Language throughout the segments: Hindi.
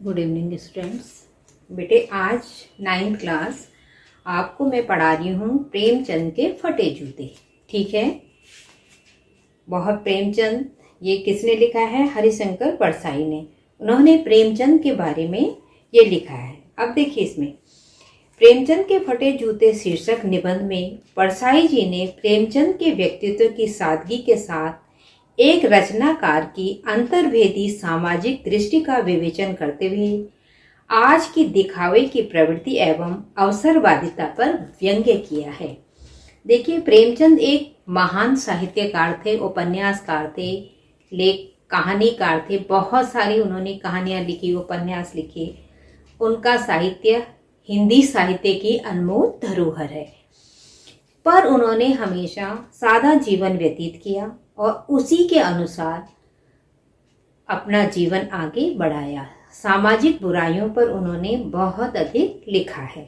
Good evening students. बेटे आज 9th क्लास आपको मैं पढ़ा रही हूँ प्रेमचंद के फटे जूते। ठीक है। बहुत प्रेमचंद ये किसने लिखा है? हरिशंकर परसाई ने। उन्होंने प्रेमचंद के बारे में ये लिखा है। अब देखिए इसमें प्रेमचंद के फटे जूते शीर्षक निबंध में परसाई जी ने प्रेमचंद के व्यक्तित्व की सादगी के साथ एक रचनाकार की अंतर्भेदी सामाजिक दृष्टि का विवेचन करते हुए आज की दिखावे की प्रवृत्ति एवं अवसरवादिता पर व्यंग्य किया है। देखिए प्रेमचंद एक महान साहित्यकार थे, उपन्यासकार थे, कहानीकार थे। बहुत सारी उन्होंने कहानियां लिखी, उपन्यास लिखे। उनका साहित्य हिंदी साहित्य की अनमोल धरोहर है। पर उन्होंने हमेशा सादा जीवन व्यतीत किया और उसी के अनुसार अपना जीवन आगे बढ़ाया। सामाजिक बुराइयों पर उन्होंने बहुत अधिक लिखा है।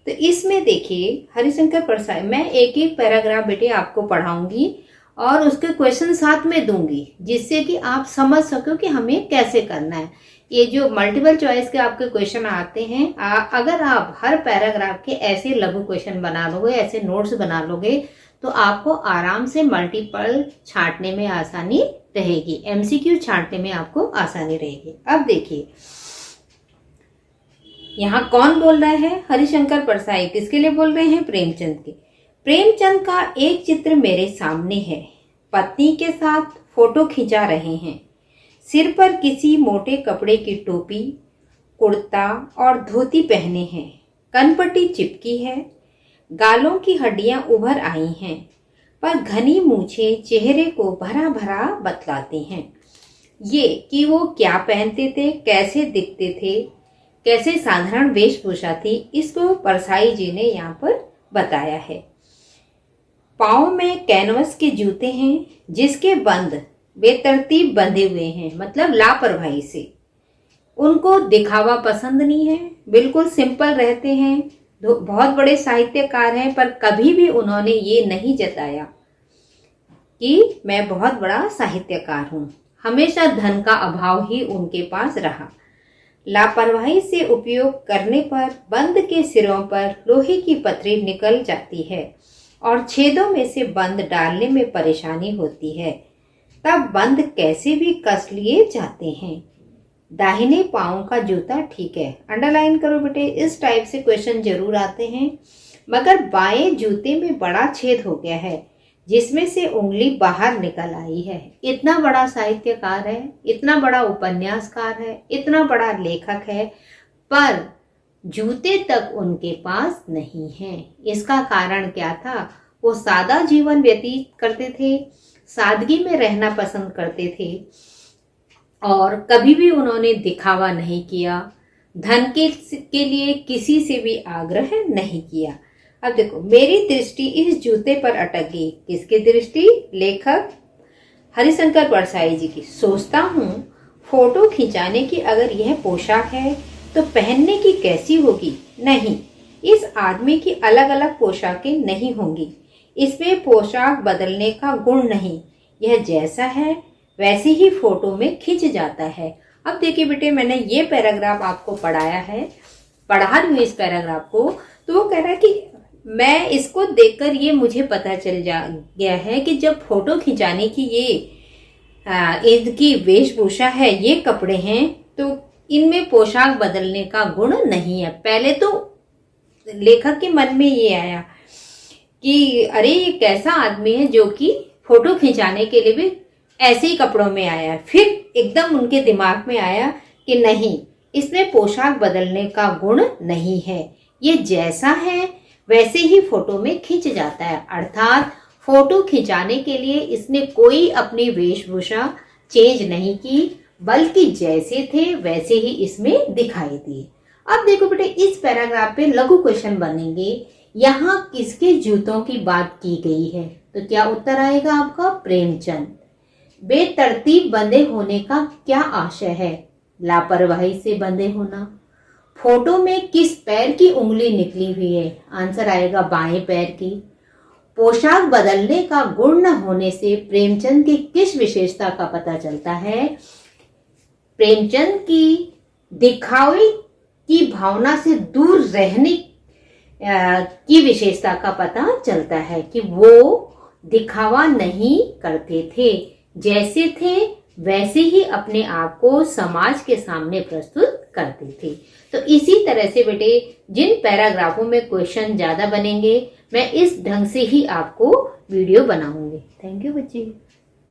तो इसमें देखिए हरिशंकर परसाई, मैं एक एक पैराग्राफ बेटे आपको पढ़ाऊंगी और उसके क्वेश्चन साथ में दूंगी, जिससे कि आप समझ सको कि हमें कैसे करना है। ये जो मल्टीपल चॉइस के आपके क्वेश्चन आते हैं, अगर आप हर पैराग्राफ के ऐसे लघु क्वेश्चन बना लोगे, ऐसे नोट्स बना लोगे, तो आपको आराम से मल्टीपल छांटने में आसानी रहेगी, एमसीक्यू छांटने में आपको आसानी रहेगी। अब देखिए यहाँ कौन बोल रहा है? हरिशंकर परसाई। किसके लिए बोल रहे हैं? प्रेमचंद के। प्रेमचंद का एक चित्र मेरे सामने है। पत्नी के साथ फोटो खिंचा रहे हैं। सिर पर किसी मोटे कपड़े की टोपी, कुर्ता और धोती पहने हैं। कनपट्टी चिपकी है। गालों की हड्डियां उभर आई हैं, पर घनी मूछें चेहरे को भरा भरा बतलाती हैं। ये कि वो क्या पहनते थे, कैसे दिखते थे, कैसे साधारण वेशभूषा थी, इसको परसाई जी ने यहाँ पर बताया है। पाँव में कैनवस के जूते हैं, जिसके बंद बेतरतीब बंधे हुए हैं, मतलब लापरवाही से। उनको दिखावा पसंद नहीं है, बिल्कुल सिंपल रहते हैं। बहुत बड़े साहित्यकार हैं, पर कभी भी उन्होंने ये नहीं जताया कि मैं बहुत बड़ा साहित्यकार हूँ। हमेशा धन का अभाव ही उनके पास रहा। लापरवाही से उपयोग करने पर बंद के सिरों पर लोहे की पतरी निकल जाती है और छेदों में से बंद डालने में परेशानी होती है। तब बंद कैसे भी कस लिए जाते हैं। दाहिने पांव का जूता ठीक है। अंडरलाइन करो बेटे, इस टाइप से क्वेश्चन जरूर आते हैं। मगर बाएं जूते में बड़ा छेद हो गया है, जिसमें से उंगली बाहर निकल आई है। इतना बड़ा साहित्यकार है, इतना बड़ा उपन्यासकार है, इतना बड़ा लेखक है, पर जूते तक उनके पास नहीं है। इसका कारण क्या था? वो सादा जीवन व्यतीत करते थे, सादगी में रहना पसंद करते थे और कभी भी उन्होंने दिखावा नहीं किया। धन के लिए किसी से भी आग्रह नहीं किया। अब देखो मेरी दृष्टि इस जूते पर अटक गई। किसकी दृष्टि? लेखक हरिशंकर परसाई जी की। सोचता हूँ फोटो खिंचाने की अगर यह पोशाक है तो पहनने की कैसी होगी? नहीं, इस आदमी की अलग अलग पोशाकें नहीं होंगी। इसमें पोशाक बदलने का गुण नहीं, यह जैसा है वैसे ही फोटो में खिंच जाता है। अब देखिए बेटे, मैंने ये पैराग्राफ आपको पढ़ाया है, पढ़ा रही हूँ इस पैराग्राफ को, तो वो कह रहा है कि मैं इसको देखकर ये मुझे पता चल गया है कि जब फोटो खिंचाने की ये इनकी वेशभूषा है, ये कपड़े हैं, तो इनमें पोशाक बदलने का गुण नहीं है। पहले तो लेखक के मन में ये आया कि अरे ये कैसा आदमी है जो कि फोटो खिंचाने के लिए भी ऐसे ही कपड़ों में आया है। फिर एकदम उनके दिमाग में आया कि नहीं, इसमें पोशाक बदलने का गुण नहीं है, ये जैसा है वैसे ही फोटो में खिंच जाता है। अर्थात फोटो खिंचाने के लिए इसने कोई अपनी वेशभूषा चेंज नहीं की, बल्कि जैसे थे वैसे ही इसमें दिखाई दिए। अब देखो बेटे, इस पैराग्राफ पे लघु क्वेश्चन बनेंगे। यहाँ किसके जूतों की बात की गई है? तो क्या उत्तर आएगा आपका? प्रेमचंद। बेतरतीब बंधे होने का क्या आशय है? लापरवाही से बंधे होना। फोटो में किस पैर की उंगली निकली हुई है? आंसर आएगा बाएं पैर की। पोशाक बदलने का गुण न होने से प्रेमचंद की किस विशेषता का पता चलता है? प्रेमचंद की दिखावे की भावना से दूर रहने की विशेषता का पता चलता है कि वो दिखावा नहीं करते थे, जैसे थे वैसे ही अपने आप को समाज के सामने प्रस्तुत करते थे। तो इसी तरह से बेटे जिन पैराग्राफों में क्वेश्चन ज्यादा बनेंगे मैं इस ढंग से ही आपको वीडियो बनाऊंगी। थैंक यू बच्चे।